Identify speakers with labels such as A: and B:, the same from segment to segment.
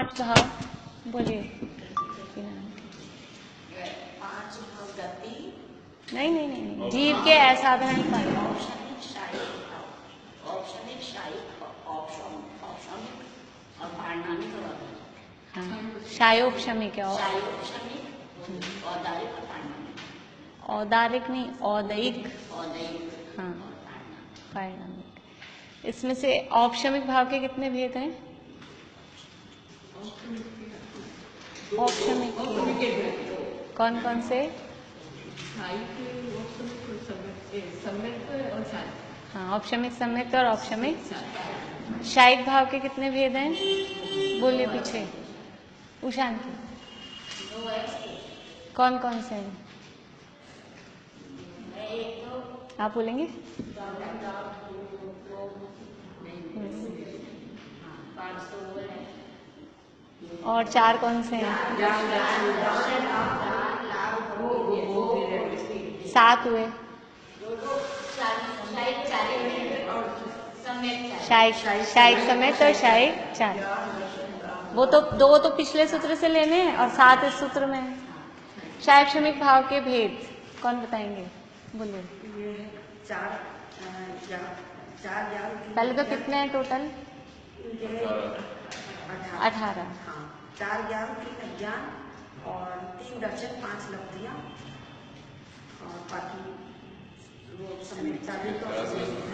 A: 5 भाव बोलिए।
B: 5 भाव गति,
A: नहीं, जीव के असाधारण पालन।
B: औपचारिक शायिक और पारिणामिक
A: शायोपशमिक है।
B: शायोपशमिक, औदारिक और पारिणामिक।
A: औदारिक नहीं, औदैक।
B: औदैक,
A: हाँ, पारिणामिक। इसमें से औपशमिक भाव के कितने भेद हैं? औपशमिक कौन कौन से? हाँ, औपशमिक, सम्यक और औपशमिक। शायिक भाव के कितने भेद हैं? बोलिए पीछे। उषान की कौन कौन से हैं? आप बोलेंगे? और 4 कौन से हैं? 7 हुए। शायिक समेत और शायिक 4। वो तो 2 तो पिछले सूत्र से लेने हैं और 7 इस सूत्र में है। शायोपशमिक भाव के भेद कौन बताएंगे? बोलिए। पहले तो कितने हैं टोटल? 18।
B: 4 ज्ञान, 3 अज्ञान और 3 दर्शन, 5 लब्धियां और बाकी वो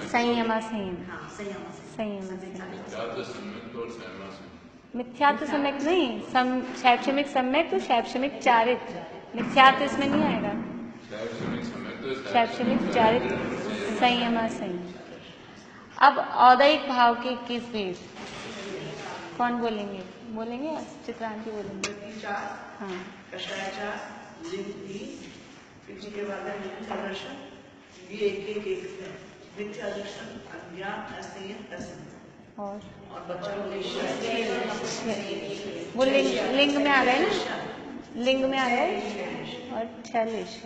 A: संयम। मिथ्यात्व सम्यक नहीं, शैक्षणिक सम्यक तो शैक्षणिक चारित्र। मिथ्यात्व इसमें नहीं आएगा। शैक्षणिक चारित्र, संयम। अब औदैक भाव के 21 भेद कौन बोलेंगे? बोलेंगे चित्रांति बोलेंगे। हाँ,
B: के बाद दर्शन, ये एक मिथ्या दर्शन, अज्ञान, असंयम, असंयम
A: और
B: बच्चों
A: वो लिंग में आ गए ना, लिंग में आ गए। और 6 लेश।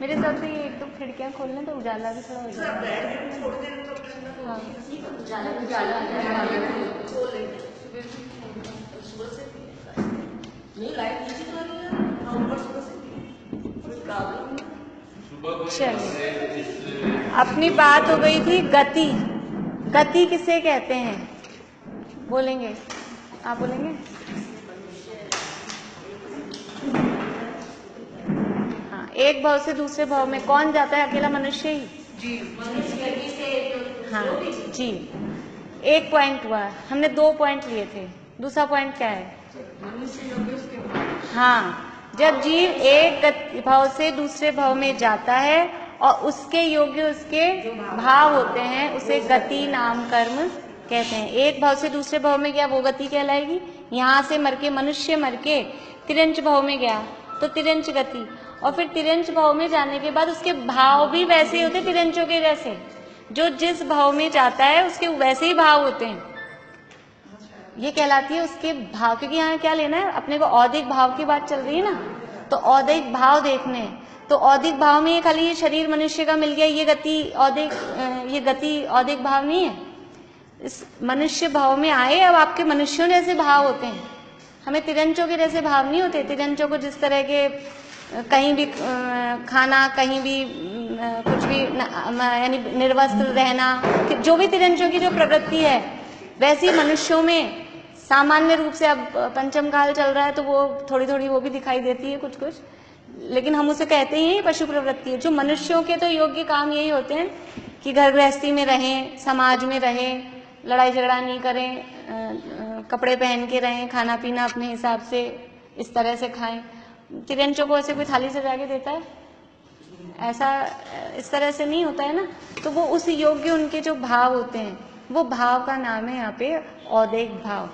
A: मेरे हिसाब से ये 1-2 खिड़कियां खोलने तो उजाला भी थोड़ा हो जाएगा। हाँ, चलिए, अपनी बात हो गई थी गति। गति किसे कहते हैं? बोलेंगे? आप बोलेंगे? हाँ, एक भाव से दूसरे भाव में कौन जाता है? अकेला मनुष्य ही। हाँ जी, 1 पॉइंट हुआ। हमने 2 पॉइंट लिए थे। दूसरा पॉइंट क्या है? हाँ, जब जीव एक भाव से दूसरे भाव में जाता है और उसके योग्य उसके भाव होते हैं, उसे गति नाम कर्म कहते हैं। एक भाव से दूसरे भाव में गया, वो गति कहलाएगी। यहाँ से मर के मनुष्य मर के तिरंच भाव में गया तो तिरंच गति। और फिर तिरंच भाव में जाने के बाद उसके भाव भी वैसे ही होते तिरंचों के जैसे। जो जिस भाव में जाता है उसके वैसे ही भाव होते हैं। ये कहलाती है उसके भाव। क्योंकि यहाँ क्या लेना है अपने को? औदिक भाव की बात चल रही है ना, तो औदिक भाव देखने हैं। तो औदिक भाव में खाली ये शरीर मनुष्य का मिल गया, ये गति औदिक भाव नहीं है। इस मनुष्य भाव में आए, अब आपके मनुष्यों जैसे भाव होते हैं। हमें तिरंचों के जैसे भाव नहीं होते। तिरंचों को जिस तरह के कहीं भी खाना, कहीं भी कुछ भी यानी निर्वस्त्र रहना, जो भी तिरंचों की जो प्रवृत्ति है, वैसी मनुष्यों में सामान्य रूप से, अब पंचम काल चल रहा है तो वो थोड़ी थोड़ी वो भी दिखाई देती है कुछ कुछ, लेकिन हम उसे कहते ही पशु प्रवृत्ति है। जो मनुष्यों के तो योग्य काम यही होते हैं कि घर गृहस्थी में रहें, समाज में रहें, लड़ाई झगड़ा नहीं करें, कपड़े पहन के रहें, खाना पीना अपने हिसाब से इस तरह से खाएं। तिरंचों को ऐसे कोई थाली सजा के देता है? ऐसा इस तरह से नहीं होता है ना। तो वो उस योग्य उनके जो भाव होते हैं, वो भाव का नाम है यहाँ पे औदैक भाव।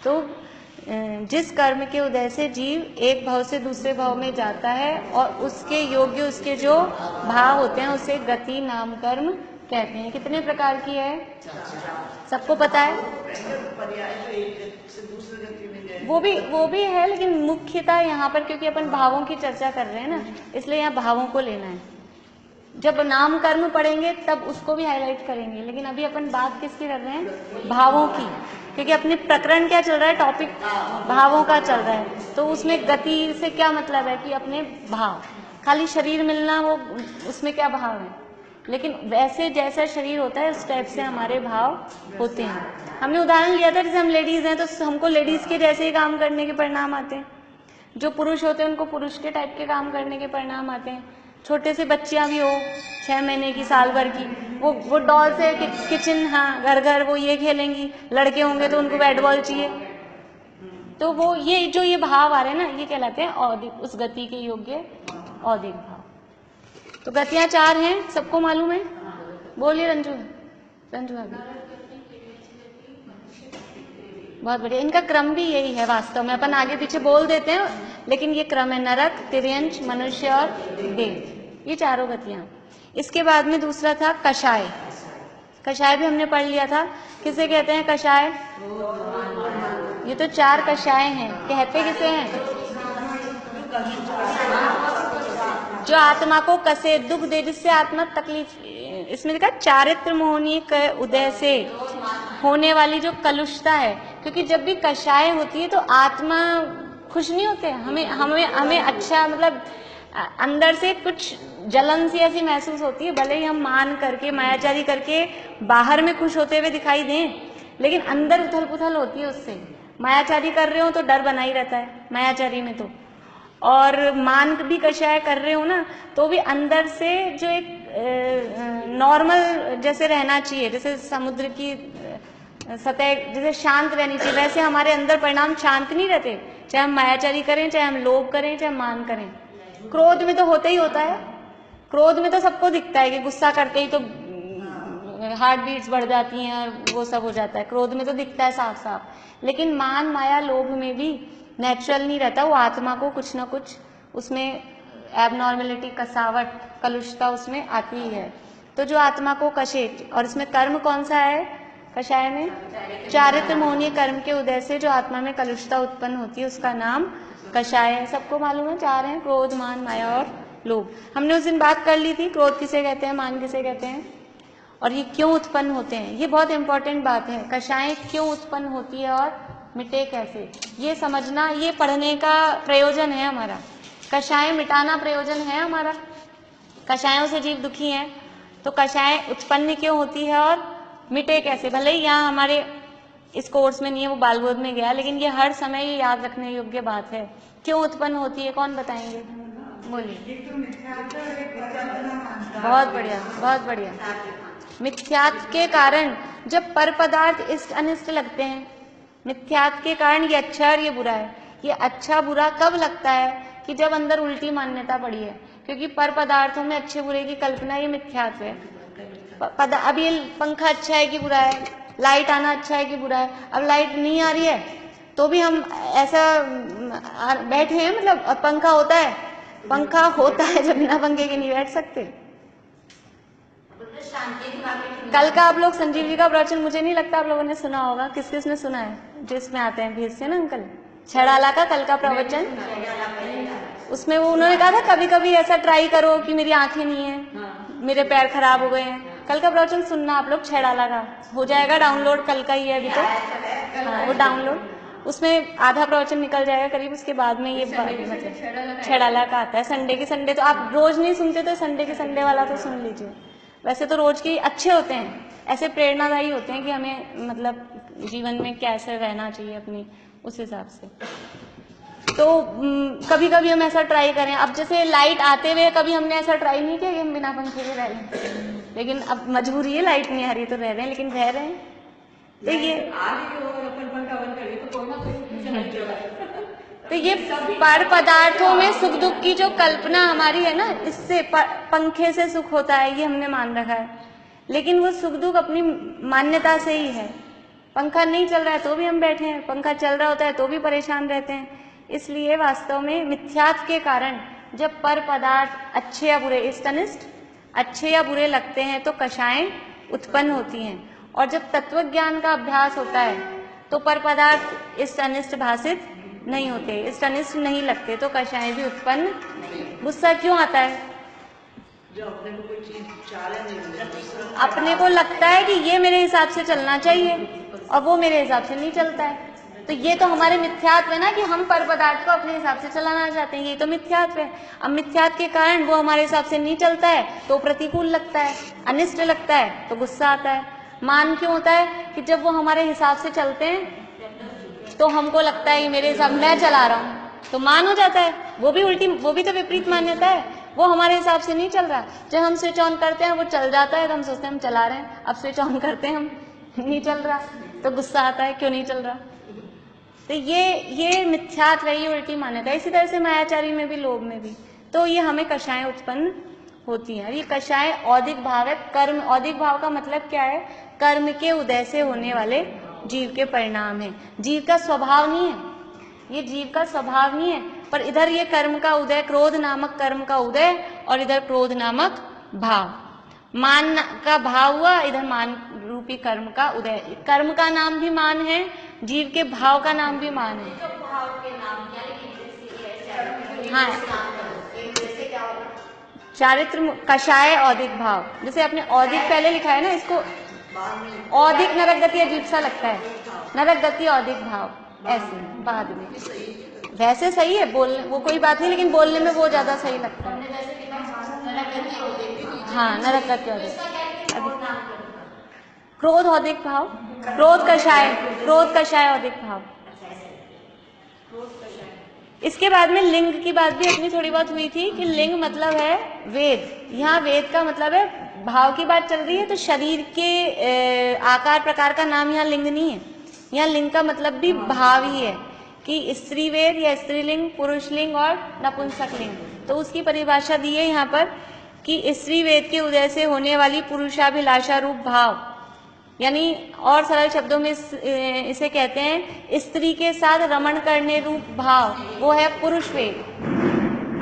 A: तो जिस कर्म के उदय से जीव एक भाव से दूसरे भाव में जाता है और उसके योग्य उसके जो भाव होते हैं, उसे गति नाम कर्म कहते हैं। कितने प्रकार की है? सबको पता है? वो भी है, लेकिन मुख्यतः यहाँ पर क्योंकि अपन भावों की चर्चा कर रहे हैं ना, इसलिए यहाँ भावों को लेना है। जब नाम कर्म पढ़ेंगे तब उसको भी हाईलाइट करेंगे, लेकिन अभी अपन बात किसकी कर रहे हैं, भावों की, क्योंकि अपने प्रकरण क्या चल रहा है, टॉपिक भावों का चल रहा है। तो उसमें गति से क्या मतलब है कि अपने भाव, खाली शरीर मिलना वो उसमें क्या भाव है, लेकिन वैसे जैसा शरीर होता है उस टाइप से हमारे भाव होते हैं। हमने उदाहरण लिया था, जैसे हम लेडीज हैं तो हमको लेडीज के जैसे ही काम करने के परिणाम आते हैं, जो पुरुष होते हैं उनको पुरुष के टाइप के काम करने के परिणाम आते हैं। छोटे से बच्चियां भी हो 6 महीने की, साल भर की, वो डॉल से किचन, हाँ घर घर वो ये खेलेंगी, लड़के होंगे तो उनको बैट बॉल चाहिए। तो वो ये जो ये भाव आ रहे हैं ना, ये कहलाते हैं औदिक, उस गति के योग्य औदिक भाव। तो गतियां 4 हैं, सबको मालूम है, बोलिए रंजू भाभी। बहुत बढ़िया, इनका क्रम भी यही है वास्तव में, अपन आगे पीछे बोल देते हैं लेकिन ये क्रम है, नरक, तिर्यंच, मनुष्य और देव, ये चारों गतियां। इसके बाद में दूसरा था कषाय। कषाय भी हमने पढ़ लिया था, किसे कहते हैं कषाय, ये तो 4 कषाय हैं, कहते किसे हैं, जो आत्मा को कसे, दुख दे, जिससे आत्मा तकलीफ, इसमें लिखा चारित्र मोहनी के उदय से होने वाली जो कलुषता है, क्योंकि जब भी कषाय होती है तो आत्मा खुश नहीं होते, हमें अच्छा, मतलब अंदर से कुछ जलन सी ऐसी महसूस होती है, भले ही हम मान करके मायाचारी करके बाहर में खुश होते हुए दिखाई दें, लेकिन अंदर उथल पुथल होती है उससे। मायाचारी कर रहे हो तो डर बना ही रहता है मायाचारी में तो, और मान भी कषाय कर रहे हो ना तो भी अंदर से जो एक नॉर्मल जैसे रहना चाहिए, जैसे समुद्र की सतह जैसे शांत रहनी चाहिए, वैसे हमारे अंदर परिणाम शांत नहीं रहते, चाहे हम मायाचारी करें, चाहे हम लोभ करें, चाहे मान करें। क्रोध में तो होता ही होता है, क्रोध में तो सबको दिखता है कि गुस्सा करते ही तो हार्ट बीट्स बढ़ जाती हैं और वो सब हो जाता है, क्रोध में तो दिखता है साफ साफ। लेकिन मान, माया, लोभ में भी नेचुरल नहीं रहता, वो आत्मा को कुछ ना कुछ उसमें एबनॉर्मेलिटी, कसावट, कलुषता उसमें आती ही है। तो जो आत्मा को कषे, और इसमें कर्म कौन सा है कषाय में, चारित्र मोहनीय कर्म के उदय से जो आत्मा में कलुषता उत्पन्न होती है उसका नाम कषाय है। सबको मालूम है 4 हैं, क्रोध, मान, माया और लोभ। हमने उस दिन बात कर ली थी, क्रोध किसे कहते हैं, मान किसे कहते हैं, और ये क्यों उत्पन्न होते हैं, ये बहुत इंपॉर्टेंट बात है। कषाय क्यों उत्पन्न होती है और मिटे कैसे, ये समझना, ये पढ़ने का प्रयोजन है हमारा। कषाय मिटाना प्रयोजन है हमारा, कषायों से जीव दुखी हैं, तो कषाय उत्पन्न क्यों होती है और मिटे कैसे। भले ही यहाँ हमारे इस कोर्स में नहीं है, वो बालबोध में गया, लेकिन ये हर समय ये याद रखने योग्य बात है। क्यों उत्पन्न होती है, कौन बताएंगे, बोलिए। बहुत बढ़िया, बहुत बढ़िया। मिथ्यात्व के कारण जब पर पदार्थ इष्ट अनिष्ट लगते हैं, मिथ्यात्व के कारण ये अच्छा और ये बुरा है। ये अच्छा बुरा कब लगता है कि जब अंदर उल्टी मान्यता पड़ी है, क्योंकि पर पदार्थों में अच्छे बुरे की कल्पना, ये मिथ्यात्व है। अब ये पंखा अच्छा है कि बुरा है, लाइट आना अच्छा है कि बुरा है। अब लाइट नहीं आ रही है तो भी हम ऐसा बैठे हैं, मतलब पंखा होता है, पंखा होता है, जब बिना पंखे के नहीं बैठ सकते। कल का आप लोग संजीव जी का प्रवचन मुझे नहीं लगता आप लोगों ने सुना होगा, किस किस ने सुना है, जिसमें आते हैं भेज से ना अंकल, छड़ाला का कल का प्रवचन, उसमें वो उन्होंने कहा था कभी कभी ऐसा ट्राई करो कि मेरी आंखें नहीं है, मेरे पैर खराब हो गए हैं। कल का प्रवचन सुनना आप लोग, छड़ाला का हो जाएगा डाउनलोड, कल का ही है अभी तो, हाँ वो डाउनलोड, उसमें आधा प्रवचन निकल जाएगा करीब, उसके बाद में ये मतलब छड़ाला का आता है। संडे के संडे तो आप रोज नहीं सुनते, तो संडे के संडे वाला तो सुन लीजिए। वैसे तो रोज के अच्छे होते हैं, ऐसे प्रेरणादायी होते हैं कि हमें मतलब जीवन में कैसे रहना चाहिए अपनी, उस हिसाब से। तो कभी कभी हम ऐसा ट्राई करें, अब जैसे लाइट आते हुए कभी हमने ऐसा ट्राई नहीं किया कि हम बिना पंखे के रह लें, लेकिन अब मजबूरी है, लाइट नहीं आ रही तो रह रहे हैं, लेकिन रह रहे हैं। तो ये पर पदार्थों में सुख दुख की जो कल्पना हमारी है ना, इससे पंखे से सुख होता है ये हमने मान रखा है, लेकिन वो सुख दुख अपनी मान्यता से ही है। पंखा नहीं चल रहा है तो भी हम बैठे हैं, पंखा चल रहा होता है तो भी परेशान रहते हैं। इसलिए वास्तव में मिथ्यात्व के कारण जब पर पदार्थ अच्छे या बुरे, इष्ट अनिष्ट अच्छे या बुरे लगते हैं तो कषाएं उत्पन्न होती हैं, और जब तत्व ज्ञान का अभ्यास होता है तो पर पदार्थ इष्ट अनिष्ट भाषित नहीं होते, इष्ट अनिष्ट नहीं लगते, तो कषाएं भी उत्पन्न। गुस्सा क्यों आता है,
B: जो अपने को कोई चीज चाले नहीं,
A: अपने को लगता है कि ये मेरे हिसाब से चलना चाहिए और वो मेरे हिसाब से नहीं चलता है, तो ये तो हमारे मिथ्यात्व है ना, कि हम पर पदार्थ को अपने हिसाब से चलाना चाहते हैं, ये तो मिथ्यात्व है। अब मिथ्यात्व के कारण वो हमारे हिसाब से नहीं चलता है तो प्रतिकूल लगता है, अनिष्ट लगता है, तो गुस्सा आता है। मान क्यों होता है कि जब वो हमारे हिसाब से चलते हैं तो हमको लगता है कि मेरे हिसाब मैं चला रहा हूँ, तो मान हो जाता है। वो भी तो विपरीत मान्यता है, वो हमारे हिसाब से नहीं चल रहा। जब हम स्विच ऑन करते हैं वो चल जाता है तो हम सोचते हैं हम चला रहे हैं, अब स्विच ऑन करते हैं हम नहीं चल रहा, तो गुस्सा आता है क्यों नहीं चल रहा। तो ये मिथ्यात्व है, ये उल्टी मान्यता है। इसी तरह से मायाचारी में भी, लोभ में भी, तो ये हमें कषाएं उत्पन्न होती हैं। ये कषाएं औदिक भाव है। कर्म, औदिक भाव का मतलब क्या है? कर्म के उदय से होने वाले जीव के परिणाम है। जीव का स्वभाव नहीं है, ये जीव का स्वभाव नहीं है, पर इधर ये कर्म का उदय, क्रोध नामक कर्म का उदय, और इधर क्रोध नामक भाव, मान का भाव हुआ, इधर मान रूपी कर्म का उदय। कर्म का नाम भी मान है, जीव के भाव का नाम भी मान है। हाँ, चारित्र कषाय औदिक भाव, जैसे आपने औदिक पहले लिखा है ना, इसको औदिक नरक गति अजीब सा लगता है, नरक गति औदिक भाव, ऐसे बाद में वैसे सही है, बोलने वो कोई बात नहीं, लेकिन बोलने में वो ज्यादा सही लगता है। हाँ, नरक गति औदिक, क्रोध औदिक भाव, क्रोध कषाय औदिक भाव। इसके बाद में लिंग की बात भी अपनी थोड़ी बहुत हुई थी कि लिंग मतलब है वेद। यहाँ वेद का मतलब है भाव की बात चल रही है, तो शरीर के आकार प्रकार का नाम यहाँ लिंग नहीं है। यहाँ लिंग का मतलब भी भाव ही है कि स्त्री वेद या स्त्रीलिंग, पुरुष लिंग और नपुंसक लिंग। तो उसकी परिभाषा दी है यहाँ पर कि स्त्री वेद के उदय से होने वाली पुरुषाभिलाषा रूप भाव, यानी और सरल शब्दों में इसे कहते हैं स्त्री के साथ रमण करने रूप भाव, वो है पुरुष वेद।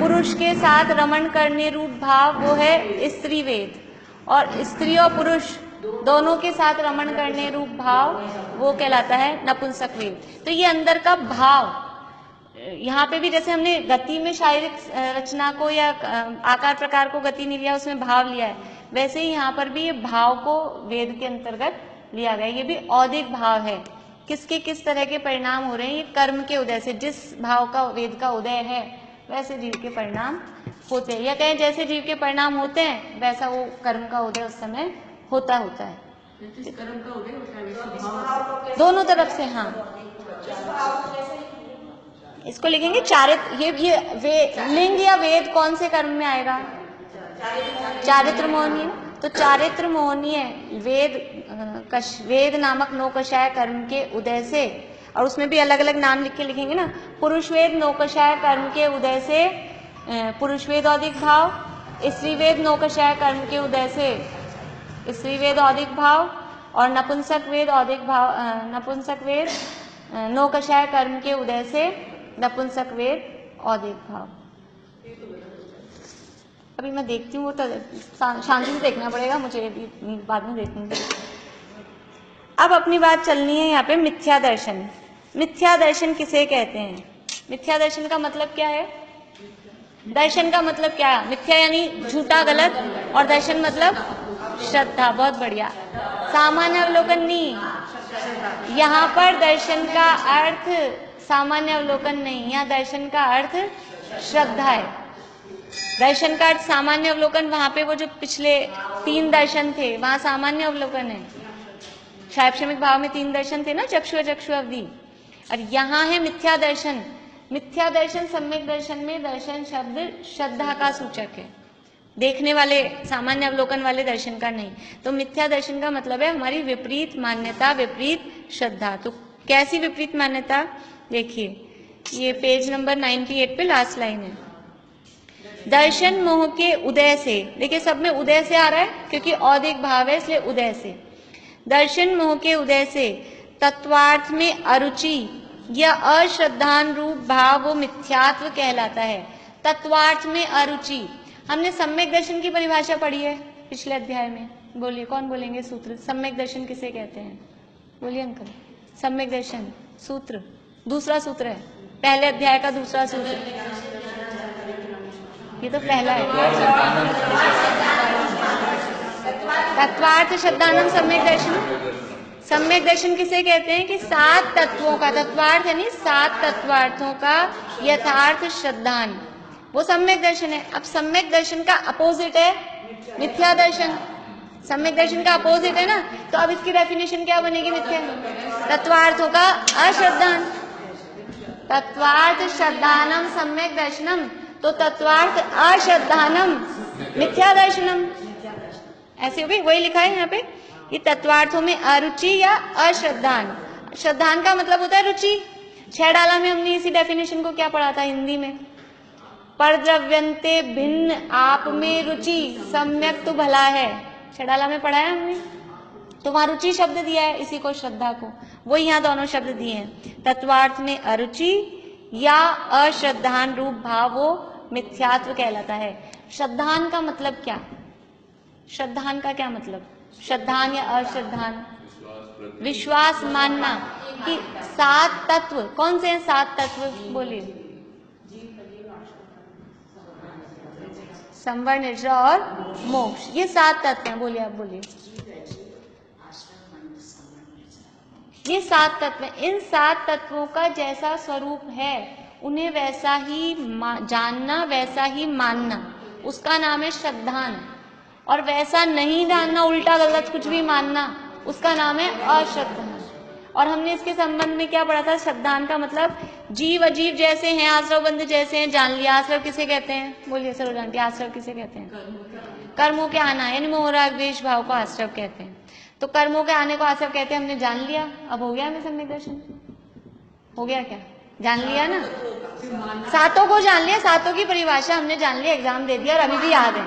A: पुरुष के साथ रमण करने रूप भाव, वो है स्त्री वेद। और स्त्री और पुरुष दोनों के साथ रमण करने रूप भाव, वो कहलाता है नपुंसक वेद। तो ये अंदर का भाव, यहाँ पे भी जैसे हमने गति में शारीरिक रचना को या आकार प्रकार को गति नहीं लिया, उसमें भाव लिया है, वैसे ही यहाँ पर भी ये भाव को वेद के अंतर्गत लिया गया। ये भी औदिक भाव है। किसके किस तरह के परिणाम हो रहे हैं? ये कर्म के उदय से, जिस भाव का वेद का उदय है वैसे जीव के परिणाम होते हैं, या कहें जैसे जीव के परिणाम होते हैं वैसा वो कर्म का उदय उस समय होता है।
B: कर्म का उदय होता है
A: दोनों तरफ से। हाँ, इसको लिखेंगे चारित्र। ये लिंग या वेद कौन से कर्म में आएगा? चारित्र मोहनीय। तो चारित्र मोहनीय वेद नामक नौकषाय कर्म के उदय से, और उसमें भी अलग अलग नाम लिख के लिखेंगे ना, पुरुष वेद नौकषाय कर्म के उदय से पुरुष वेद औदिक भाव, स्त्री वेद नौकषाय कर्म के उदय से स्त्री वेद औदिक भाव, और नपुंसक वेद औदिक भाव, नपुंसक वेद नौकषाय कर्म के उदय से नपुंसक वेद औदिक भाव। अभी मैं देखती हूँ, वो तो शांति से देखना पड़ेगा मुझे, अभी बाद में देखूंगी। अब अपनी बात चलनी है यहाँ पे मिथ्या दर्शन। मिथ्या दर्शन किसे कहते हैं? मिथ्या दर्शन का मतलब क्या है? दर्शन का मतलब क्या है? मिथ्या यानी झूठा, गलत, और दर्शन मतलब श्रद्धा। बहुत बढ़िया। सामान्य अवलोकन नहीं, यहाँ पर दर्शन का अर्थ सामान्य अवलोकन नहीं, यहाँ दर्शन का अर्थ श्रद्धा है। दर्शन का अर्थ सामान्य अवलोकन, वहां पे वो जो पिछले 3 दर्शन थे वहां सामान्य अवलोकन है। शैक्षणिक भाव में 3 दर्शन थे ना, चक्षु चक्षु अवधि, और यहाँ है मिथ्या दर्शन। मिथ्या दर्शन सम्यक दर्शन में दर्शन शब्द श्रद्धा का सूचक है, देखने वाले सामान्य अवलोकन वाले दर्शन का नहीं। तो मिथ्या दर्शन का मतलब है हमारी विपरीत मान्यता, विपरीत श्रद्धा। तो कैसी विपरीत मान्यता? देखिए, ये पेज नंबर 98 पे लास्ट लाइन है। दर्शन मोह के उदय से, देखिए सब में उदय से आ रहा है क्योंकि औदिक भाव है, इसलिए उदय से। दर्शन मोह के उदय से तत्वार्थ में अरुचि या अश्रद्धान रूप भाव वो मिथ्यात्व कहलाता है। तत्वार्थ में अरुचि, हमने सम्यक दर्शन की परिभाषा पढ़ी है पिछले अध्याय में। बोलिए, कौन बोलेंगे सूत्र? सम्यक दर्शन किसे कहते हैं? बोलिए अंकल। सम्यक दर्शन सूत्र, दूसरा सूत्र है, पहले अध्याय का दूसरा सूत्र। ये तो पहला है। तत्वार्थ श्रद्धानम सम्यक दर्शनम। सम्यक दर्शन किसे कहते हैं कि 7 तत्वों का, तत्वार्थ यानी 7 तत्वार्थों का यथार्थ श्रद्धान, वो सम्यक दर्शन है। अब सम्यक दर्शन का अपोजिट है मिथ्या दर्शन। सम्यक दर्शन का अपोजिट है ना, तो अब इसकी डेफिनेशन क्या बनेगी मिथ्या? तत्वार्थों का अश्रद्धान। तत्वार्थ श्रद्धानम सम्यक दर्शनम, तो तत्वार्थ अश्रद्धानम मिथ्या दर्शनम, ऐसे हो गई। वही लिखा है यहाँ पे, ये तत्वार्थों में अरुचि या अश्रद्धान। श्रद्धान का मतलब होता है रुचि। 6 डाला में हमने इसी डेफिनेशन को क्या पढ़ा था हिंदी में, परद्रव्यन्ते भिन्न आप में रुचि सम्यक तो भला है, 6 डाला में पढ़ा है हमने। तो वहां रुचि शब्द दिया है इसी को, श्रद्धा को, वो यहाँ दोनों शब्द दिए हैं। तत्वार्थ में अरुचि या अश्रद्धान रूप भाव वो मिथ्यात्व कहलाता है। श्रद्धान का मतलब क्या? श्रद्धान का क्या मतलब? श्रद्धान या अश्रद्धान? विश्वास मानना कि 7 तत्व कौन से हैं? 7 तत्व बोलिए। संवर, निद्रा और मोक्ष, ये 7 तत्व हैं। बोलिए, आप बोलिए। ये 7 तत्व हैं। इन 7 तत्वों का जैसा स्वरूप है उन्हें वैसा ही जानना, वैसा ही मानना, उसका नाम है श्रद्धान। और वैसा नहीं जानना, उल्टा गलत कुछ भी मानना, उसका नाम है अश्रद्धान। और हमने इसके संबंध में क्या पढ़ा था? श्रद्धान का मतलब जीव अजीव जैसे हैं, आश्रव बंध जैसे हैं, जान लिया। आश्रव किसे कहते हैं? बोलिए सरोजांटी, आश्रव किसे कहते हैं? कर्मों के आना, यानी मोह राग द्वेष भाव को आश्रव कहते हैं। तो कर्मों के आने को आश्रव कहते हैं। हमने जान लिया, अब हो गया हमें सम्यक दर्शन। हो गया क्या? जान लिया ना, 7 को जान लिया, 7 की परिभाषा हमने जान लिया, एग्जाम दे दिया और अभी भी याद है।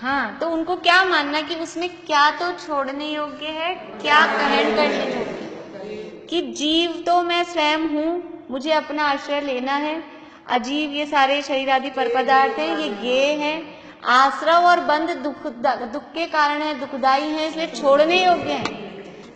A: हाँ, तो उनको क्या मानना कि उसमें क्या तो छोड़ने योग्य है, क्या ग्रहण करने योग्य। कि जीव तो मैं स्वयं हूँ, मुझे अपना आश्रय लेना है। अजीव ये सारे शरीर आदि पर पदार्थ हैं, ये हैं। आश्रव और बंध दुख के कारण है, दुखदाई है, इसलिए छोड़ने योग्य है।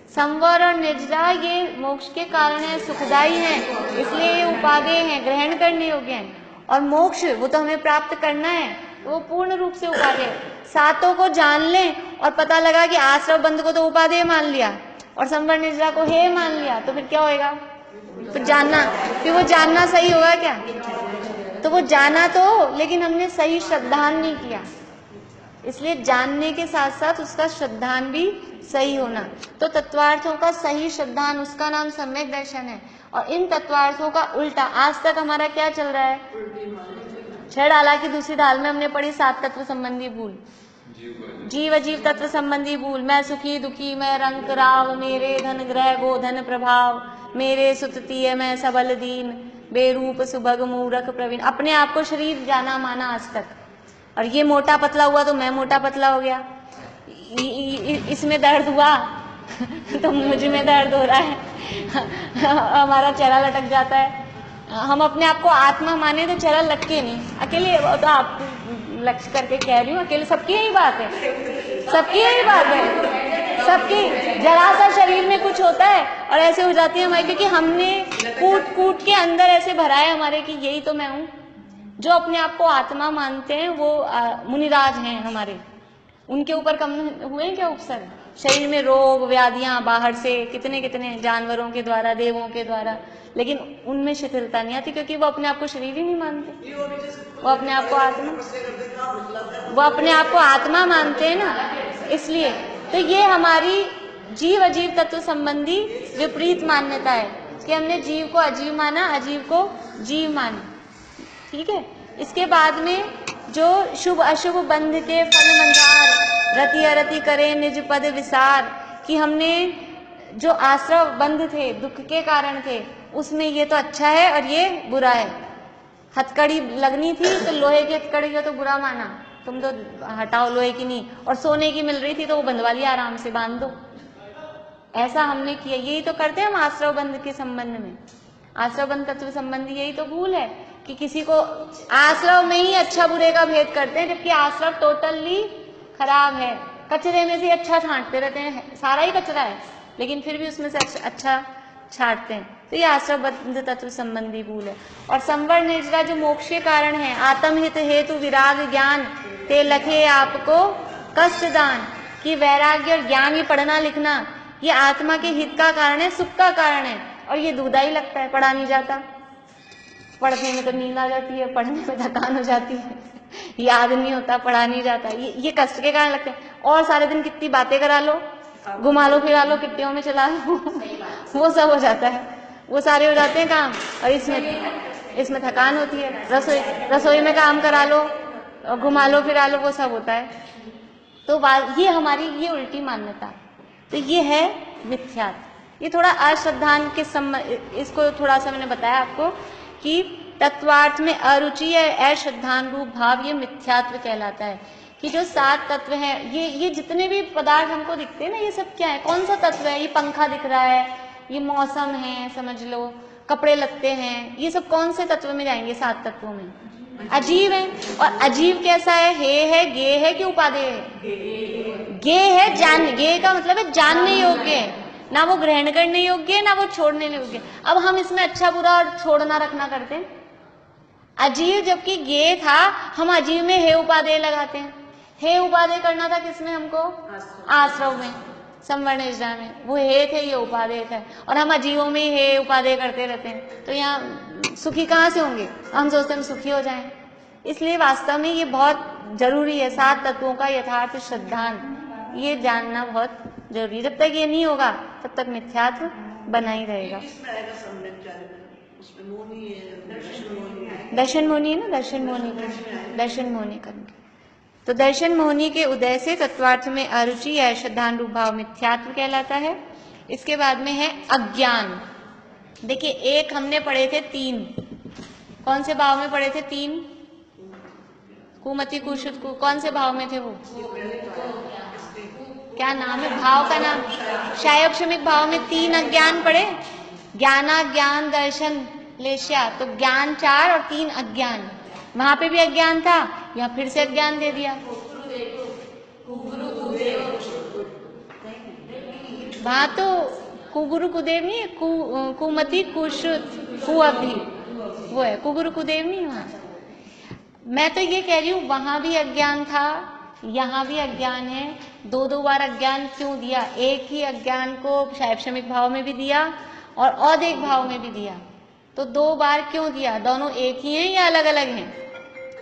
A: संवर और निर्जरा ये मोक्ष के कारण है, सुखदाई है, इसलिए ये उपादेय हैं, ग्रहण करने योग्य हैं। और मोक्ष वो तो हमें प्राप्त करना है, वो पूर्ण रूप से उपादेय है। 7 को जान लें और पता लगा कि आश्रव बंध को तो उपादेय मान लिया और संवर निर्जरा को हे मान लिया, तो फिर क्या होएगा? फिर जानना, फिर वो जानना सही होगा क्या? तो वो जाना तो, लेकिन हमने सही श्रद्धान नहीं किया, इसलिए जानने के साथ साथ उसका श्रद्धान भी सही होना। तो तत्वार्थों का सही श्रद्धान, उसका नाम सम्यक दर्शन है। और इन तत्वार्थों का उल्टा आज तक हमारा क्या चल रहा है? 6 डाला की दूसरी डाल में हमने पढ़ी 7 तत्व संबंधी भूल, जीव अजीव तत्व संबंधी भूल। मैं सुखी दुखी, मैं रंक राव, मेरे धन ग्रह गोधन प्रभाव, मेरे सुततीय मैं सबल दीन, बेरूप सुभग मूरख प्रवीण। अपने आप को शरीर जाना माना आज तक, और ये मोटा पतला हुआ तो मैं मोटा पतला हो गया, इसमें दर्द हुआ तो मुझ में दर्द हो रहा है, हमारा चेहरा लटक जाता है। हम अपने आप को आत्मा माने तो चेहरा लटके नहीं, अकेले तो आप लक्ष्य करके कह रही हूँ, अकेले सबकी यही बात है, सबकी यही बात है, सबकी। जरा सा शरीर में कुछ होता है और ऐसे हो जाती है हमारी, क्योंकि हमने कूट कूट के अंदर ऐसे भरा है हमारे कि यही तो मैं हूँ। जो अपने आप को आत्मा मानते हैं वो मुनिराज हैं हमारे, उनके ऊपर कम हुए क्या उपसर्ग? शरीर में रोग व्याधियां बाहर से कितने कितने जानवरों के द्वारा, देवों के द्वारा, लेकिन उनमें शिथिलता नहीं आती, क्योंकि वो अपने आप को शरीर ही नहीं मानते, वो अपने आप को आत्मा मानते हैं ना, इसलिए। तो ये हमारी जीव अजीव तत्व संबंधी विपरीत मान्यता है कि हमने जीव को अजीव माना, अजीव को जीव माना। ठीक है। इसके बाद में जो शुभ अशुभ बंध के फल मंजार, रति अरति करे निज पद विसार, कि हमने जो आश्रव बंध थे, दुख के कारण थे, उसमें ये तो अच्छा है और ये बुरा है। हथकड़ी लगनी थी तो लोहे की हथकड़ी को तो बुरा माना, तुम तो हटाओ लोहे की नहीं, और सोने की मिल रही थी तो वो बंधवा लिया, आराम से बांध दो। ऐसा हमने किया, यही तो करते हैं हम आश्रव बंध के संबंध में। आश्रव बंध तत्व संबंधी यही तो भूल है कि किसी को आश्रव में ही अच्छा बुरे का भेद करते हैं, जबकि आश्रव टोटली खराब है। कचरे में से अच्छा छांटते रहते हैं, सारा ही कचरा है, लेकिन फिर भी उसमें से अच्छा छाटते हैं। तो ये आश्रवबद्ध तत्व संबंधी भूल है। और संवर निर्जरा जो मोक्ष के कारण है, आत्महित हेतु विराग ज्ञान ते लखे आपको कष्ट दान, कि वैराग्य और ज्ञान, ये पढ़ना लिखना, ये आत्मा के हित का कारण है, सुख का कारण है। और ये दुखदाई लगता है, पढ़ा नहीं जाता। पढ़ने में तो नींद आ जाती है, पढ़ने में थकान हो जाती है, याद नहीं होता, पढ़ा नहीं जाता, ये कष्ट के कारण लगते हैं। और सारे दिन कितनी बातें करा लो, घुमा लो फिरा लो, किट्टियों में चला लो, वो सब हो जाता है, वो सारे हो जाते हैं काम। और इसमें थकान होती है। रसोई में काम करा लो, घुमा लो फिरा लो, वो सब होता है। तो ये हमारी ये उल्टी मान्यता, तो ये है मिथ्यात्व। ये थोड़ा अश्रद्धान के इसको थोड़ा सा मैंने बताया आपको कि तत्वार्थ में अरुचि या अश्रद्धान रूप भाव, ये मिथ्यात्व कहलाता है। कि जो 7 तत्व हैं, ये जितने भी पदार्थ हमको दिखते हैं ना, ये सब क्या है, कौन सा तत्व है? ये पंखा दिख रहा है, ये मौसम है, समझ लो, कपड़े लगते हैं, ये सब कौन से तत्व में जाएंगे? 7 तत्वों में। अजीव है। और अजीव कैसा है? हे है, गे है कि उपादेय है? गे है, गे का मतलब है जानने योग्य है, ना वो ग्रहण करने योग्य है, ना वो छोड़ने योग्य। अब हम इसमें अच्छा बुरा और छोड़ना रखना करते हैं। अजीव जबकि गे था, हम अजीव में हे उपादेय लगाते हैं। हे उपादेय करना था किसमें हमको? आश्रव में, संवर निर्जरा में। वो हे थे, ये उपादेय थे, और हम अजीवों में हे उपादेय करते रहते हैं। तो यहाँ सुखी कहाँ से होंगे? हम सोचते हैं हम सुखी हो जाएं। इसलिए वास्तव में ये बहुत जरूरी है, 7 तत्वों का यथार्थ श्रद्धान ये जानना बहुत जरूरी है। जब तक ये नहीं होगा तब तक मिथ्यात्व बना ही रहेगा। दर्शन मोहनी है ना, दर्शन मोहनी करेंगे। तो दर्शन मोहनी के उदय से तत्वार्थ में अरुचि या श्रद्धान रूप भाव मिथ्यात्व कहलाता है। इसके बाद में है अज्ञान। देखिए, एक हमने पढ़े थे 3, कौन से भाव में पढ़े थे? 3 कुमति कुशुत को कौन से भाव में थे? वो क्या नाम है भाव का? नाम शायोक्षमिक भाव में 3 अज्ञान पढ़े, ज्ञाना ज्ञान दर्शन लेश्या। तो ज्ञान 4 और 3 अज्ञान। वहां पे भी अज्ञान था, यहाँ फिर से अज्ञान दे दिया। वहां तो कुगुरु कुदेव नहीं है, कुमति कुश्रुत कुअवधि, वो है कुगुरु कुदेव नहीं। वहां मैं तो ये कह रही हूँ, वहां भी अज्ञान था, यहाँ भी अज्ञान है। 2 बार अज्ञान क्यों दिया? एक ही अज्ञान को शैक्षणिक भाव में भी दिया और औदिक भाव में भी दिया। तो 2 बार क्यों दिया? दोनों एक ही हैं या अलग अलग हैं?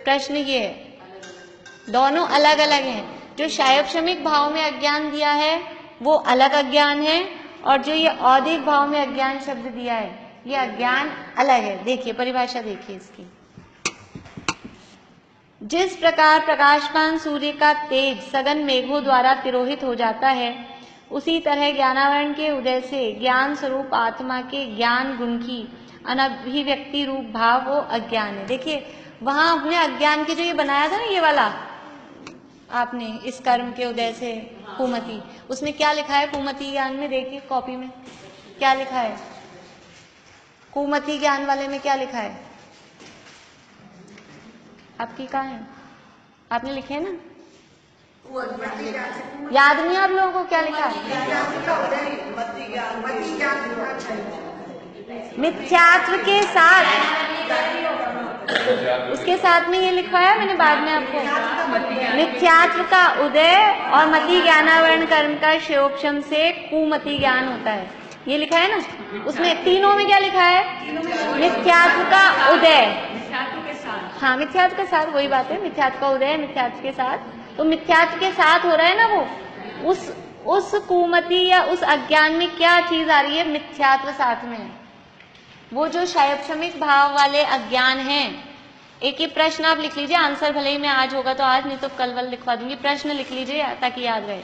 A: प्रश्न ये है, दोनों अलग अलग हैं। जो शायोक्षमिक भाव में अज्ञान दिया है वो अलग अज्ञान है, और जो ये औदिक भाव में अज्ञान शब्द दिया है ये अज्ञान अलग है। देखिए परिभाषा देखिए इसकी। जिस प्रकार प्रकाशमान सूर्य का तेज सघन मेघों द्वारा तिरोहित हो जाता है, उसी तरह ज्ञानावरण के उदय से ज्ञान स्वरूप आत्मा के ज्ञान गुण की अनभिव्यक्ति रूप भाव वो अज्ञान है। देखिए वहां अपने अज्ञान के जो ये बनाया था ना, ये वाला आपने इस कर्म के उदय से कुमति, उसमें क्या लिखा है? कुमति ज्ञान में देखिए कॉपी में क्या लिखा है? कुमति ज्ञान वाले में क्या लिखा है? आपकी कहाँ है? आपने लिखे है ना? याद नहीं आप लोगों को क्या लिखा? मिथ्यात्व के साथ, उसके साथ में ये लिखवाया मैंने बाद में आपको। मिथ्यात्व का उदय और मति ज्ञानावरण कर्म का शोक्षम से कुमति ज्ञान होता है, ये लिखा है ना। उसमें तीनों में क्या लिखा है? मिथ्यात्व का उदय, हाँ मिथ्यात्व के साथ, वही बात है, मिथ्यात्व का उदय मिथ्यात्व के साथ। तो मिथ्यात्व के साथ हो रहा है ना वो, उस कुमति या उस अज्ञान में क्या चीज आ रही है? मिथ्यात्व साथ में है। वो जो शायोक्षमिक भाव वाले अज्ञान हैं, एक ही प्रश्न आप लिख लीजिए, आंसर भले ही मैं आज होगा तो आज, नहीं तो कल वल लिखवा दूंगी। प्रश्न लिख लीजिए ताकि याद रहे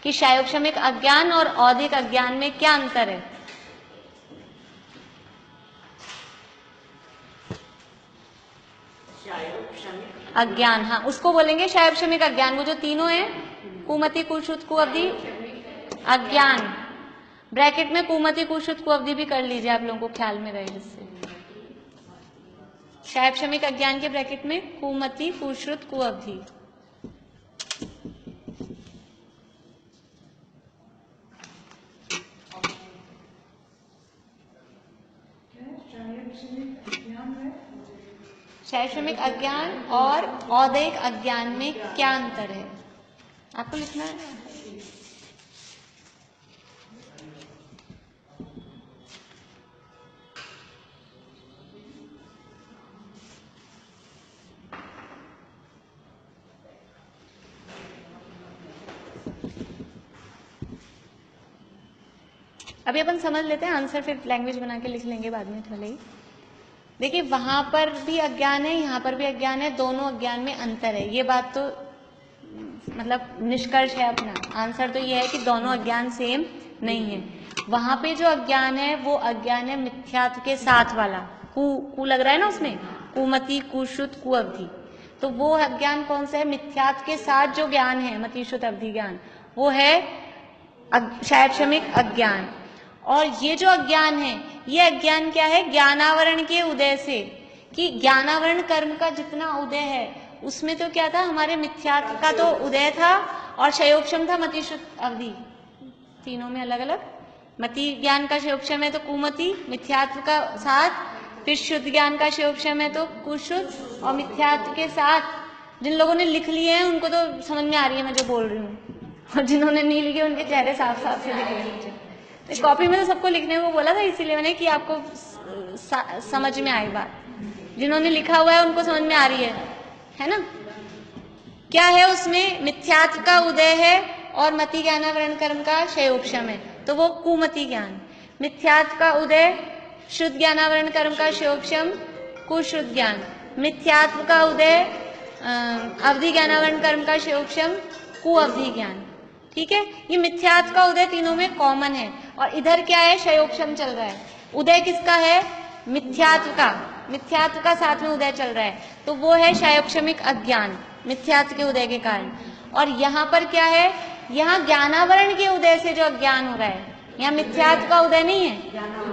A: कि शायोक्षमिक अज्ञान और औदिक अज्ञान में क्या अंतर है। अज्ञान, हाँ उसको बोलेंगे शायोक्षमिक अज्ञान। वो जो तीनों है, कुमति कुश्रुत कुअवधि अज्ञान, ब्रैकेट में कुमति कुश्रुत कुअवधि भी कर लीजिए, आप लोगों को ख्याल में रहे जिससे। शायोक्षमिक अज्ञान के ब्रैकेट में कुमति कुश्रुत कुअवधि। शैक्षणिक अज्ञान और औदैहिक अज्ञान में क्या अंतर है, आपको लिखना है। अभी अपन समझ लेते हैं आंसर, फिर लैंग्वेज बना के लिख लेंगे बाद में भले ही। देखिए वहां पर भी अज्ञान है, यहाँ पर भी अज्ञान है, दोनों अज्ञान में अंतर है। ये बात तो मतलब निष्कर्ष है अपना, आंसर तो ये है कि दोनों अज्ञान सेम नहीं है। वहां पे जो अज्ञान है वो अज्ञान है मिथ्यात्व के साथ वाला, कु लग रहा है ना उसमें, कुमति, कुश्रुत, कुअवधि। तो वो अज्ञान कौन सा है, मिथ्यात्व के साथ जो ज्ञान है, मतिश्रुत अवधि ज्ञान, वो है शैक्षणिक अज्ञान। और ये जो अज्ञान है, ये अज्ञान क्या है, ज्ञानावरण के उदय से, कि ज्ञानावरण कर्म का जितना उदय है उसमें तो क्या था, हमारे मिथ्यात्व का तो उदय था और क्षयोक्षम था मतिश्रुत अवधि, तीनों में अलग अलग। मति ज्ञान का क्षयोक्षम है तो कुमति, मिथ्यात्व का साथ, फिर शुद्ध ज्ञान का क्षयोक्षम है तो कुश्रुत, और मिथ्यात्व के साथ जिन लोगों ने लिख लिए हैं उनको तो समझ में आ रही है मैं जो बोल रही हूँ, और जिन्होंने नहीं लिखे उनके चेहरे साफ साफ से दिख रहे हैं मुझे। इस कॉपी में तो सबको लिखने को बोला था, इसीलिए मैंने कि आपको समझ में आए बात। जिन्होंने लिखा हुआ है उनको समझ में आ रही है ना। क्या है उसमें, मिथ्यात्व का उदय है और मति ज्ञानावरण कर्म का क्षयोक्षम है, तो वो कुमति ज्ञान। मिथ्यात्व का उदय, शुद्ध ज्ञानावरण कर्म का क्षयोक्षम, कुशुद्ध ज्ञान। मिथ्यात्व का उदय, अवधि ज्ञानावरण कर्म का क्षयोक्षम, कुअवधि ज्ञान। ठीक है, ये मिथ्यात्व का उदय तीनों में कॉमन है। और इधर क्या है, क्षयोक्षम चल रहा है। उदय किसका है, मिथ्यात्व का, मिथ्यात्व का साथ में उदय चल रहा है, तो वो है क्षयोक्षमिक अज्ञान, मिथ्यात्व के उदय के कारण। और यहाँ पर क्या है, यहाँ ज्ञानावरण के उदय से जो अज्ञान हो रहा है, यहाँ मिथ्यात्व का उदय नहीं है,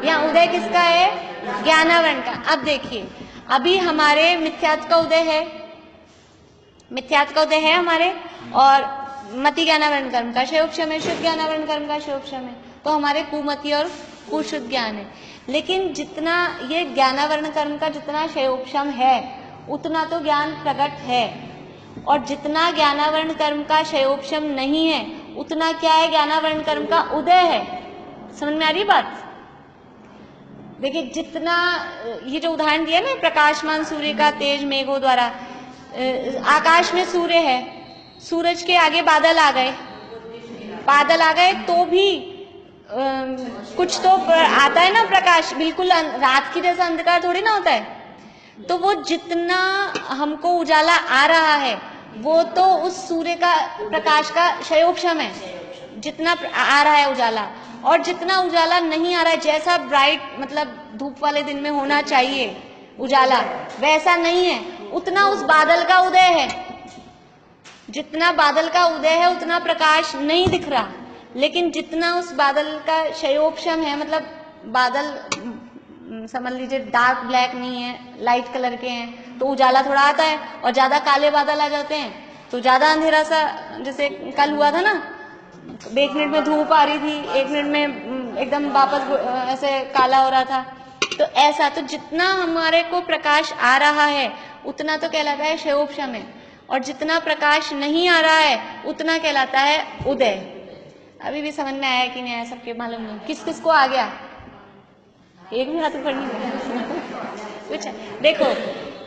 A: यहाँ उदय किसका है, ज्ञानावरण का। अब देखिए, अभी हमारे मिथ्यात्व का उदय है, मिथ्यात्व का उदय है हमारे, और मति ज्ञानावरण कर्म का क्षयोक्षम है, शुद्ध ज्ञानावरण कर्म का क्षयोक्षम है, तो हमारे कुमति और कुशुद्ध ज्ञान है। लेकिन जितना ये ज्ञानावरण कर्म का जितना क्षयोक्षम है उतना तो ज्ञान प्रकट है, और जितना ज्ञानावरण कर्म का क्षयोक्षम नहीं है उतना क्या है, ज्ञानावरण कर्म का उदय है। समझ में आ रही बात। देखिए जितना ये जो उदाहरण दिया ना, प्रकाशमान सूर्य का तेज मेघों द्वारा, आकाश में सूर्य है, सूरज के आगे बादल आ गए, बादल आ गए तो भी कुछ तो आता है ना प्रकाश, बिल्कुल रात की जैसा अंधकार थोड़ी ना होता है। तो वो जितना हमको उजाला आ रहा है वो तो उस सूर्य का प्रकाश का क्षयोक्षम है, जितना आ रहा है उजाला। और जितना उजाला नहीं आ रहा है, जैसा ब्राइट मतलब धूप वाले दिन में होना चाहिए उजाला, वैसा नहीं है, उतना उस बादल का उदय है। जितना बादल का उदय है उतना प्रकाश नहीं दिख रहा, लेकिन जितना उस बादल का क्षयोक्षम है, मतलब बादल समझ लीजिए डार्क ब्लैक नहीं है, लाइट कलर के हैं, तो उजाला थोड़ा आता है। और ज्यादा काले बादल आ जाते हैं तो ज्यादा अंधेरा सा, जैसे कल हुआ था ना, 1 मिनट में धूप आ रही थी, 1 मिनट में एकदम वापस ऐसे काला हो रहा था। तो ऐसा, तो जितना हमारे को प्रकाश आ रहा है उतना तो कहलाता है क्षयोक्षम है, और जितना प्रकाश नहीं आ रहा है उतना कहलाता है उदय। अभी भी समझ में आया कि नहीं आया, सबके मालूम नहीं, किस किस को आ गया, एक भी हाथ ऊपर नहीं कुछ। देखो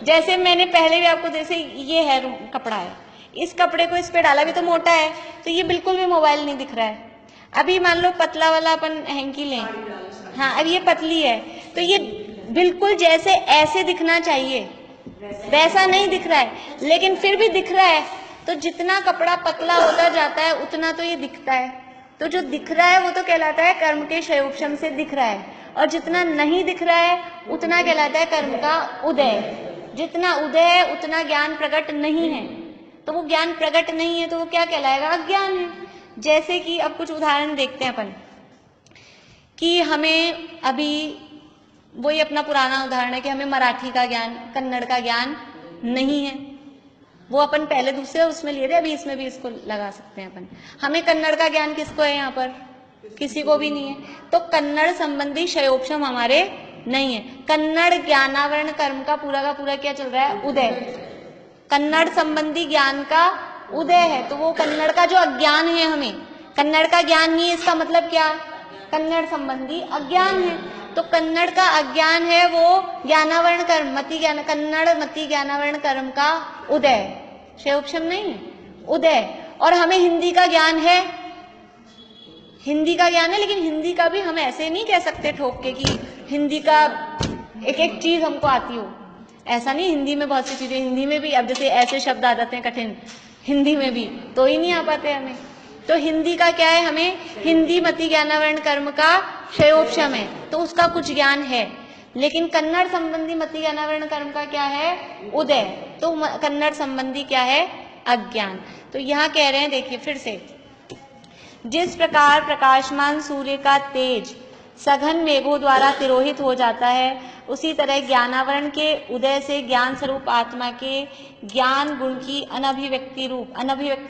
A: जैसे मैंने पहले भी आपको, जैसे ये है कपड़ा है, इस कपड़े को इस पे डाला भी तो मोटा है, तो ये बिल्कुल भी मोबाइल नहीं दिख रहा है। अभी मान लो पतला वाला अपन हैंकी लें, हाँ अब ये पतली है, तो ये बिल्कुल जैसे ऐसे दिखना चाहिए वैसा नहीं दिख रहा है, लेकिन फिर भी दिख रहा है। तो जितना कपड़ा पतला होता जाता है उतना तो ये दिखता है, तो जो दिख रहा है वो तो कहलाता है कर्म के क्षयोक्षम से दिख रहा है, और जितना नहीं दिख रहा है उतना कहलाता है कर्म का उदय। जितना उदय है उतना ज्ञान प्रकट नहीं है, तो वो ज्ञान प्रकट नहीं है तो वो क्या कहलाएगा, अज्ञान है। जैसे कि अब कुछ उदाहरण देखते हैं अपन, कि हमें अभी वही अपना पुराना उदाहरण है कि हमें मराठी का ज्ञान, कन्नड़ का ज्ञान नहीं है, वो अपन पहले दूसरे उसमें लिए थे, अभी इसमें भी इसको लगा सकते हैं अपन। हमें कन्नड़ का ज्ञान किसको है, यहाँ पर किसी को भी नहीं है, तो कन्नड़ संबंधी क्षयोक्षम हमारे नहीं है। कन्नड़ ज्ञानावरण कर्म का पूरा क्या चल रहा है? उदय। कन्नड़ संबंधी ज्ञान का उदय है, तो वो कन्नड़ का जो अज्ञान है, हमें कन्नड़ का ज्ञान नहीं है, इसका मतलब क्या? कन्नड़ संबंधी अज्ञान है। तो कन्नड़ का अज्ञान है वो ज्ञानावरण कर्म, मति ज्ञान, कन्नड़ मति ज्ञानावरण कर्म का उदय, क्षयोक्षम नहीं है, उदय। और हमें हिंदी का ज्ञान है, हिंदी का ज्ञान है, लेकिन हिंदी का भी हम ऐसे नहीं कह सकते ठोक के कि हिंदी का एक एक चीज हमको आती हो, ऐसा नहीं। हिंदी में बहुत सी चीजें, हिंदी में भी अब जैसे ऐसे शब्द आ जाते हैं कठिन, हिंदी में भी तो ही नहीं आ पाते हमें। तो हिंदी का क्या है? हमें हिंदी मति ज्ञानावरण कर्म का क्षयोक्षम है, तो उसका कुछ ज्ञान है। लेकिन कन्नड़ संबंधी मति ज्ञानावरण कर्म का क्या है? उदय। तो कन्नड़ संबंधी क्या है? अज्ञान। तो यहाँ कह रहे हैं, देखिए फिर से, जिस प्रकार प्रकाशमान सूर्य का तेज सघन मेघों द्वारा तिरोहित हो जाता है, उसी तरह ज्ञानावरण के उदय से ज्ञान स्वरूप आत्मा के ज्ञान गुण की अनभिव्यक्ति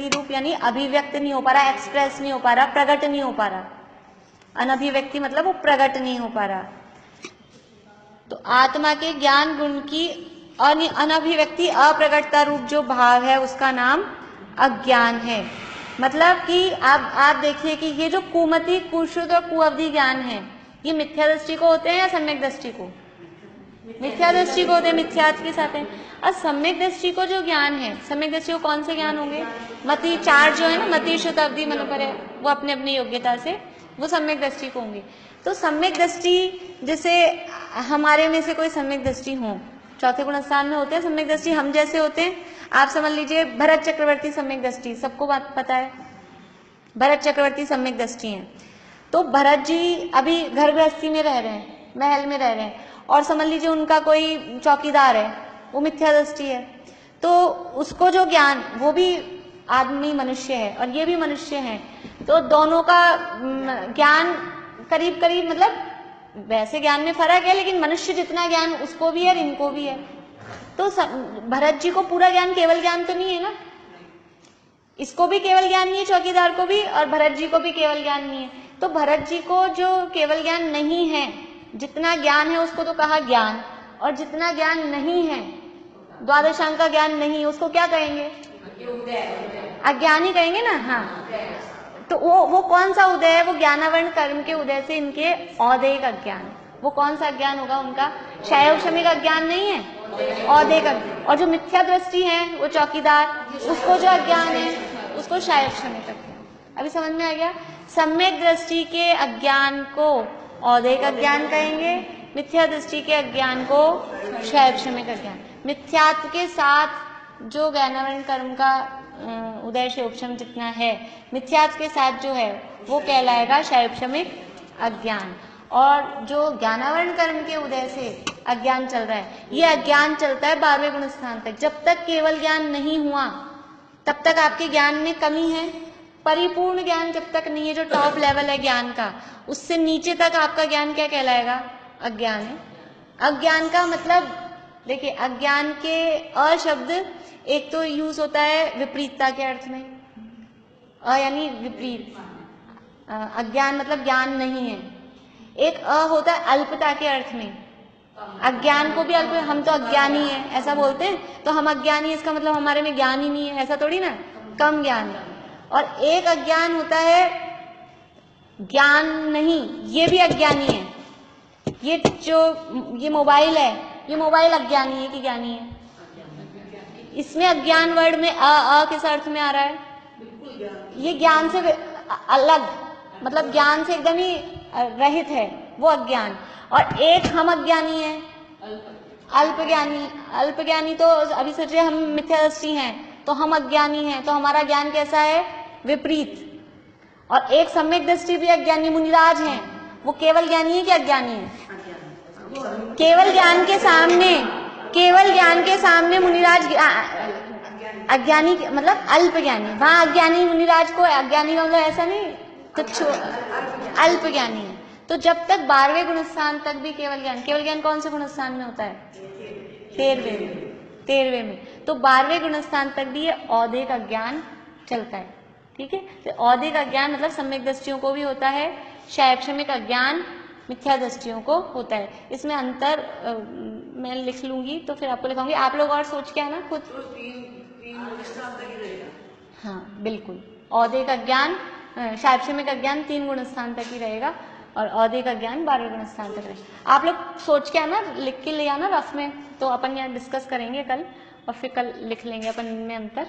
A: रूप यानी अभिव्यक्त नहीं हो पा रहा, एक्सप्रेस नहीं हो पा रहा, प्रकट नहीं हो पा रहा। अनभिव्यक्ति मतलब वो प्रकट नहीं हो पा रहा। तो आत्मा के ज्ञान गुण की अनभिव्यक्ति अप्रकटता रूप जो भाव है, उसका नाम अज्ञान है। मतलब कि आप देखिए कि ये जो कुमति, कुश्रुत और कुअवधि ज्ञान है, ये मिथ्या दृष्टि को होते हैं या सम्यक दृष्टि को? मिथ्या दृष्टि को होते हैं, मिथ्यात्व के साथ है। और सम्यक दृष्टि को जो ज्ञान है, सम्यक दृष्टि को कौन से ज्ञान होंगे? मति, चार जो है ना, मति श्रुत अवधि मनोपर है, वो अपने अपनी योग्यता से वो सम्यक दृष्टि को होंगे। तो सम्यक दृष्टि, जैसे हमारे में से कोई सम्यक दृष्टि हो, चौथे गुण स्थान में होते हैं सम्यक दृष्टि, हम जैसे होते हैं। आप समझ लीजिए भरत चक्रवर्ती सम्यक दृष्टि, सबको बात पता है, भरत चक्रवर्ती सम्यक दृष्टि हैं। तो भरत जी अभी घर गृहस्थी में रह रहे हैं, महल में रह रहे हैं, और समझ लीजिए उनका कोई चौकीदार है, वो मिथ्या दृष्टि है। तो उसको जो ज्ञान, वो भी आदमी मनुष्य है और ये भी मनुष्य है, तो दोनों का ज्ञान करीब करीब, मतलब वैसे ज्ञान में फर्क है, लेकिन मनुष्य जितना ज्ञान उसको भी है और इनको भी है। तो भरत जी को पूरा ज्ञान, केवल ज्ञान तो नहीं है ना, इसको भी केवल ज्ञान नहीं है, चौकीदार को भी, और भरत जी को भी केवल ज्ञान नहीं है। तो भरत जी को जो केवल ज्ञान नहीं है, जितना ज्ञान है उसको तो कहा ज्ञान, और जितना ज्ञान नहीं है, द्वादशांक का ज्ञान नहीं है, उसको क्या कहेंगे? अज्ञानी कहेंगे ना। हाँ, तो वो कौन सा उदय है? वो ज्ञानावरण कर्म के उदय से इनके औदेयिक अज्ञान। वो कौन सा अज्ञान होगा उनका? क्षयोक्षमिक अज्ञान नहीं है, औदेयिक अज्ञान। और जो मिथ्या दृष्टि है, वो चौकीदार, उसको जो अज्ञान है उसको क्षयोक्षमिक अज्ञान। अभी समझ में आ गया? सम्यक दृष्टि के अज्ञान को औदेयिक अज्ञान कहेंगे, मिथ्या दृष्टि के अज्ञान को क्षयोक्षमिक अज्ञान। मिथ्यात्व के साथ जो ज्ञानावरण कर्म का उदय क्षयोक्षम जितना है, मिथ्यात्व के साथ जो है वो कहलाएगा क्षयोक्षमिक अज्ञान। और जो ज्ञानावरण कर्म के उदय से अज्ञान चल रहा है, ये अज्ञान चलता है 12वें गुण स्थान तक। जब तक केवल ज्ञान नहीं हुआ तब तक आपके ज्ञान में कमी है। परिपूर्ण ज्ञान जब तक नहीं है, जो टॉप लेवल है ज्ञान का, उससे नीचे तक आपका ज्ञान क्या कहलाएगा? अज्ञान है। अज्ञान का मतलब देखिए, अज्ञान के अशब्द एक तो यूज होता है विपरीतता के अर्थ में, यानी विपरीत। अज्ञान मतलब ज्ञान नहीं है। एक होता है अल्पता के अर्थ में, अज्ञान को भी अल्प, हम तो अज्ञानी है ऐसा बोलते हैं, तो हम अज्ञानी, इसका मतलब हमारे में ज्ञान ही नहीं है, ऐसा थोड़ी ना, कम ज्ञान। और एक अज्ञान होता है ज्ञान नहीं, ये भी अज्ञानी है। ये जो ये मोबाइल है, ये मोबाइल अज्ञानी है कि ज्ञानी है? इसमें अज्ञान वर्ड में अ किस अर्थ में आ रहा है? ये ज्ञान से अलग, मतलब ज्ञान से एकदम ही रहित है वो अज्ञान। और एक हम अज्ञानी है, अल्पज्ञानी। अल्पज्ञानी तो अभी सोचिए हम मिथ्यादृष्टि हैं तो हम अज्ञानी हैं, तो हमारा ज्ञान कैसा है? विपरीत। और एक सम्यक दृष्टि भी अज्ञानी मुनिराज हैं, वो केवल ज्ञानी है कि अज्ञानी है? केवल ज्ञान के सामने, केवल ज्ञान के सामने मुनिराज अज्ञानी, मतलब अल्पज्ञानी। वहां अज्ञानी मुनिराज को, अज्ञानी का मतलब ऐसा नहीं तुच्छ, अल्पज्ञानी है। तो जब तक 12वें गुण स्थान तक भी केवल ज्ञान, केवल ज्ञान कौन से गुण स्थान में होता है? 13वें में। तो 12वें गुण स्थान तक भी ये औदेयिक अज्ञान चलता है। ठीक है, तो औदेयिक अज्ञान मतलब सम्यक दृष्टियों को भी होता है, क्षयोक्षमिक अज्ञान मिथ्या दृष्टियों को होता है। इसमें अंतर मैं लिख लूंगी तो फिर आपको लिखाऊंगी, आप लोग और सोच के आना खुद।
B: तो तीन गुणस्थान तक ही रहेगा।
A: हाँ बिल्कुल, औदिक अज्ञान शैक्षणिक अज्ञान 3 गुणस्थान तक ही रहेगा और औदिक अज्ञान 12 गुणस्थान तक रहेगा। आप लोग सोच के आना, लिख के ले आना रफ में, तो अपन यहाँ डिस्कस करेंगे कल और फिर कल लिख लेंगे अपन इनमें अंतर।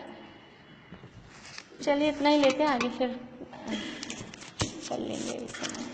A: चलिए इतना ही लेते हैं, आगे फिर कर लेंगे इस समय।